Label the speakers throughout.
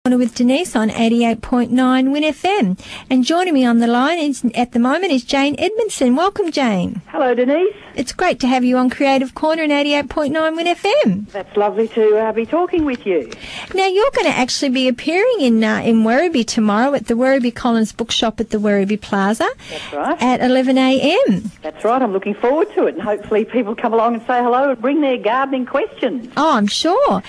Speaker 1: With Denise on 88.9 wynFM. And joining me on the line at the moment is Jane Edmanson. Welcome, Jane.
Speaker 2: Hello, Denise.
Speaker 1: It's great to have you on Creative Corner in 88.9 wynFM.
Speaker 2: That's lovely to be talking with you.
Speaker 1: Now, you're going to actually be appearing in Werribee tomorrow at the Werribee Collins Bookshop at the Werribee Plaza.
Speaker 2: That's right.
Speaker 1: At 11 a.m.
Speaker 2: That's right. I'm looking forward to it, and hopefully people come along and say hello and bring their gardening questions.
Speaker 1: Oh, I'm sure.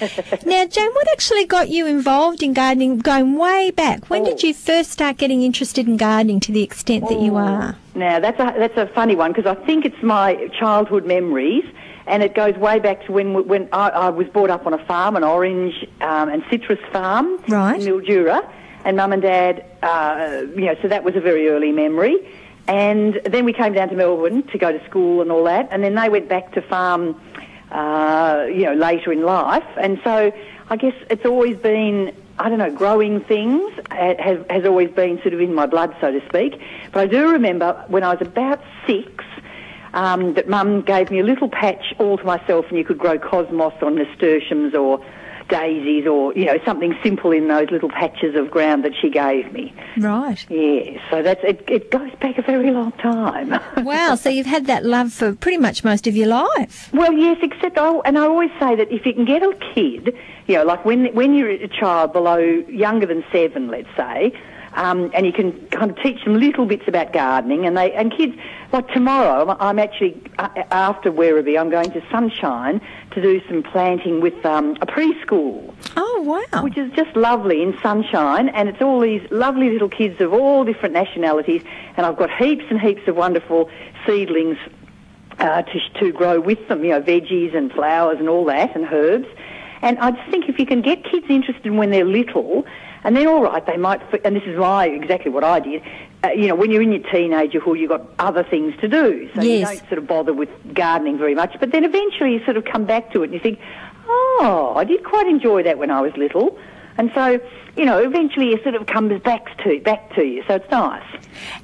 Speaker 1: Now, Jane, what actually got you involved in gardening going way back? When did you first start getting interested in gardening to the extent that you are?
Speaker 2: Now, that's a funny one, because I think it's my childhood memories, and it goes way back to when I was brought up on a farm, an orange and citrus farm in Mildura, and Mum and Dad, so that was a very early memory. And then we came down to Melbourne to go to school and all that, and then they went back to farm, later in life. And so I guess it's always been, I don't know, growing things has always been sort of in my blood, so to speak. But I do remember when I was about 6, that Mum gave me a little patch all to myself, and you could grow cosmos or nasturtiums or daisies or, something simple in those little patches of ground that she gave me. Right. Yeah, so it goes back a very long time.
Speaker 1: Wow, so you've had that love for pretty much most of your life.
Speaker 2: Well, yes, except I always say that if you can get a kid, like when you're a child younger than 7, let's say, and you can kind of teach them little bits about gardening, and kids, like tomorrow, I'm actually, after Werribee, I'm going to Sunshine to do some planting with a preschool.
Speaker 1: Oh, wow.
Speaker 2: Which is just lovely in Sunshine, and it's all these lovely little kids of all different nationalities, and I've got heaps and heaps of wonderful seedlings to grow with them, veggies and flowers and all that, and herbs. And I just think if you can get kids interested when they're little, and then, all right, they might, and this is exactly what I did, when you're in your teenagerhood, you've got other things to do, so you don't sort of bother with gardening very much, but then eventually you sort of come back to it and you think, oh, I did quite enjoy that when I was little. And so, eventually it sort of comes back to you, so it's nice.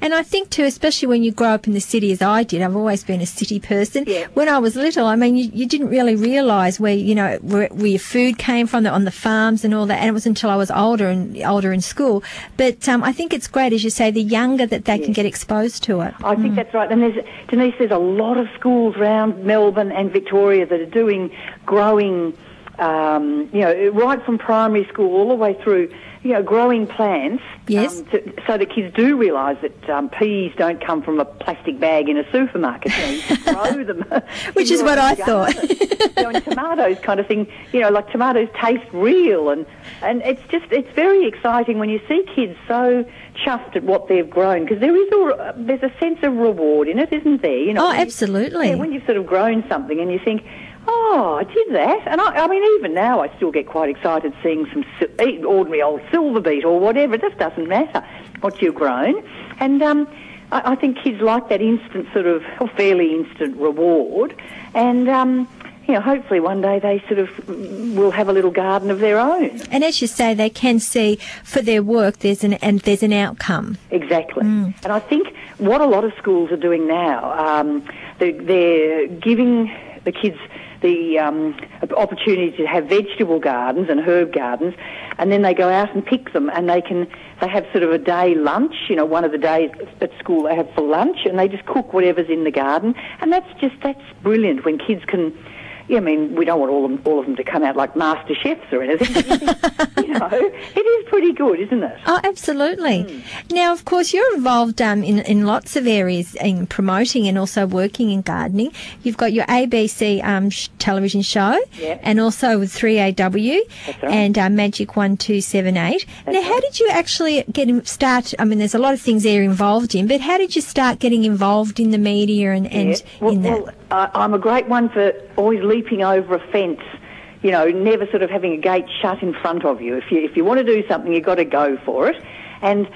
Speaker 1: And I think, too, especially when you grow up in the city, as I did, I've always been a city person. Yeah. When I was little, I mean, you didn't really realise where your food came from, on the farms and all that, and it was until I was older in school. But I think it's great, as you say, the younger that they can get exposed to it.
Speaker 2: I think that's right. And Denise, there's a lot of schools around Melbourne and Victoria that are doing growing, right from primary school all the way through, growing plants.
Speaker 1: Yes.
Speaker 2: So that kids do realise that peas don't come from a plastic bag in a supermarket. You can grow them.
Speaker 1: Which is what I thought.
Speaker 2: And tomatoes kind of thing, like tomatoes taste real. And it's very exciting when you see kids so chuffed at what they've grown, because there's a sense of reward in it, isn't there?
Speaker 1: Oh, absolutely.
Speaker 2: When you've sort of grown something and you think, oh, I did that. And I mean, even now I still get quite excited seeing some ordinary old silver beet or whatever. It just doesn't matter what you've grown. And I think kids like that instant or fairly instant reward. And, hopefully one day they sort of will have a little garden of their own.
Speaker 1: And as you say, they can see for their work there's an outcome.
Speaker 2: Exactly. And I think what a lot of schools are doing now, they're giving the kids the opportunity to have vegetable gardens and herb gardens, and then they go out and pick them, and they have sort of a day lunch, one of the days at school they have for lunch, and they just cook whatever's in the garden, and that's brilliant when kids can. I mean, we don't want all of them to come out like master chefs or anything. It is pretty good, isn't it?
Speaker 1: Oh, absolutely. Now, of course, you're involved in lots of areas in promoting and also working in gardening. You've got your ABC television show, and also with 3AW and Magic 1278. Now, how did you actually start? I mean, there's a lot of things they're involved in, but how did you start getting involved in the media and in that?
Speaker 2: Well, I'm a great one for always leaping over a fence, never sort of having a gate shut in front of you. If you want to do something, you've got to go for it. And this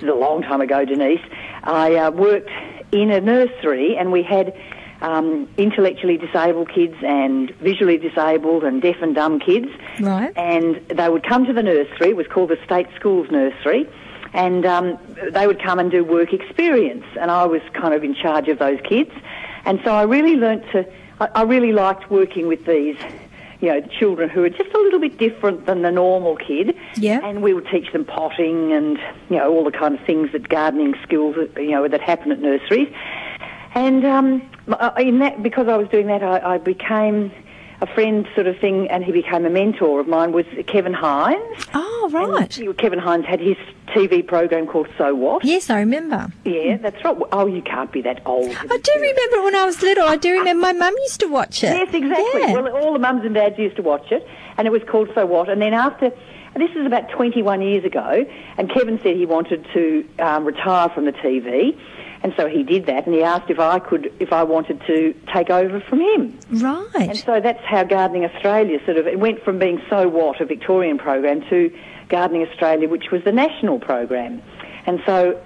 Speaker 2: is a long time ago, Denise, I worked in a nursery, and we had intellectually disabled kids and visually disabled and deaf and dumb kids. Right. And they would come to the nursery. It was called the State Schools Nursery. And they would come and do work experience, and I was kind of in charge of those kids. And so I really I really liked working with these, children who are just a little bit different than the normal kid.
Speaker 1: Yeah.
Speaker 2: And we would teach them potting and, all the kind of things that gardening skills, that happen at nurseries. And because I was doing that, I became a friend sort of thing, and he became a mentor of mine, was Kevin Hines.
Speaker 1: Oh, right.
Speaker 2: And Kevin Hines had his TV program called So What?
Speaker 1: Yes, I remember.
Speaker 2: Yeah, that's right. Oh, you can't be that old.
Speaker 1: I do remember when I was little. I do remember my mum used to watch it.
Speaker 2: Yes, exactly.
Speaker 1: Yeah.
Speaker 2: Well, all the mums and dads used to watch it, and it was called So What? And then this is about 21 years ago, and Kevin said he wanted to retire from the TV. And so he did that, and he asked if I wanted to take over from him.
Speaker 1: Right.
Speaker 2: And so that's how Gardening Australia it went from being So What, a Victorian program, to Gardening Australia, which was the national program. And so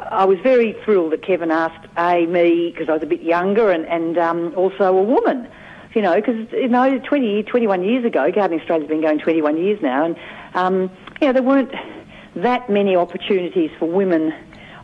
Speaker 2: I was very thrilled that Kevin asked me, because I was a bit younger, and also a woman, because 21 years ago, Gardening Australia's been going 21 years now, and there weren't that many opportunities for women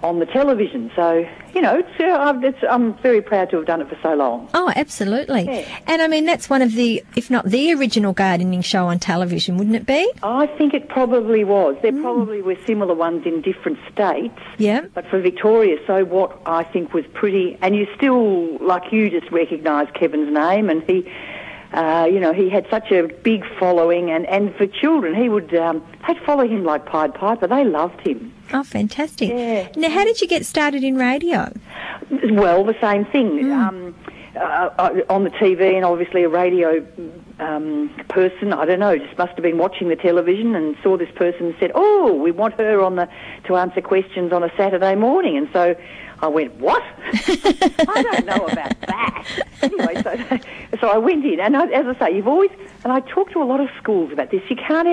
Speaker 2: on the television. So, I'm very proud to have done it for so long.
Speaker 1: Oh, absolutely.
Speaker 2: Yeah.
Speaker 1: And I mean, that's one of the, if not the original gardening show on television, wouldn't it be?
Speaker 2: I think it probably was. There probably were similar ones in different states.
Speaker 1: Yeah.
Speaker 2: But for Victoria, So What, I think, was pretty, and you still, like you, just recognise Kevin's name, and he, he had such a big following, and for children, they'd follow him like Pied Piper. They loved him.
Speaker 1: Oh, fantastic.
Speaker 2: Yeah.
Speaker 1: Now, how did you get started in radio?
Speaker 2: Well, the same thing. On the TV, and obviously a radio person, I don't know, just must have been watching the television and saw this person and said, oh, we want her to answer questions on a Saturday morning. And so I went, what? I don't know about that. Anyway, so I went in, and as I say, and I talk to a lot of schools about this, you can't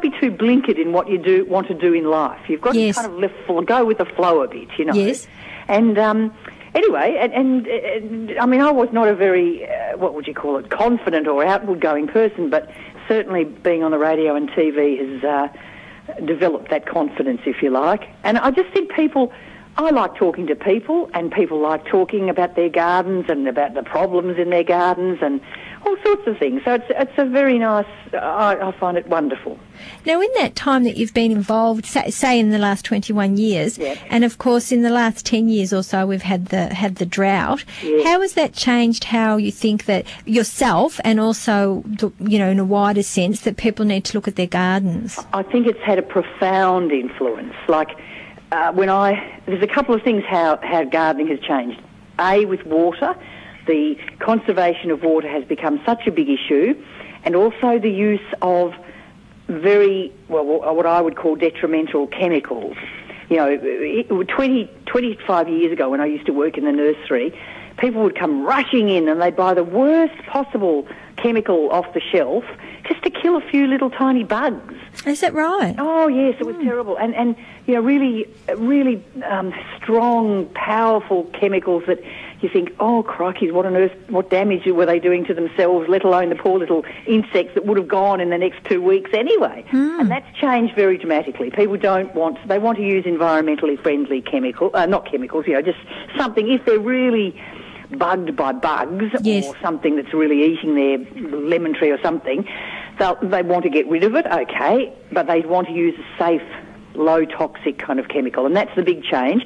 Speaker 2: be too blinkered in what you want to do in life. You've got to kind of go with the flow a bit,
Speaker 1: Yes.
Speaker 2: And anyway, and I mean, I was not a very, what would you call it, confident or outward-going person, but certainly being on the radio and TV has developed that confidence, if you like. And I just think I like talking to people, and people like talking about their gardens and about the problems in their gardens and all sorts of things. So it's a very nice, I find it wonderful.
Speaker 1: Now, in that time that you've been involved, say in the last 21 years,
Speaker 2: yes.
Speaker 1: and of course in the last 10 years or so we've had the drought,
Speaker 2: yes.
Speaker 1: How has that changed how you think that yourself, and also, in a wider sense, that people need to look at their gardens?
Speaker 2: I think it's had a profound influence. Like, there's a couple of things how gardening has changed. With water, the conservation of water has become such a big issue, and also the use of what I would call detrimental chemicals. 25 years ago, when I used to work in the nursery, people would come rushing in and they'd buy the worst possible chemical off the shelf just to kill a few little tiny bugs.
Speaker 1: Is that right?
Speaker 2: Oh, yes, it was terrible. And really strong, powerful chemicals that you think, oh, crikey, what on earth, what damage were they doing to themselves, let alone the poor little insects that would have gone in the next 2 weeks anyway. And that's changed very dramatically. People they want to use environmentally friendly not chemicals, just something, if they're really bugged by bugs,
Speaker 1: yes.
Speaker 2: or something that's really eating their lemon tree or something, they want to get rid of it, okay, but they want to use a safe, low toxic kind of chemical, and that's the big change.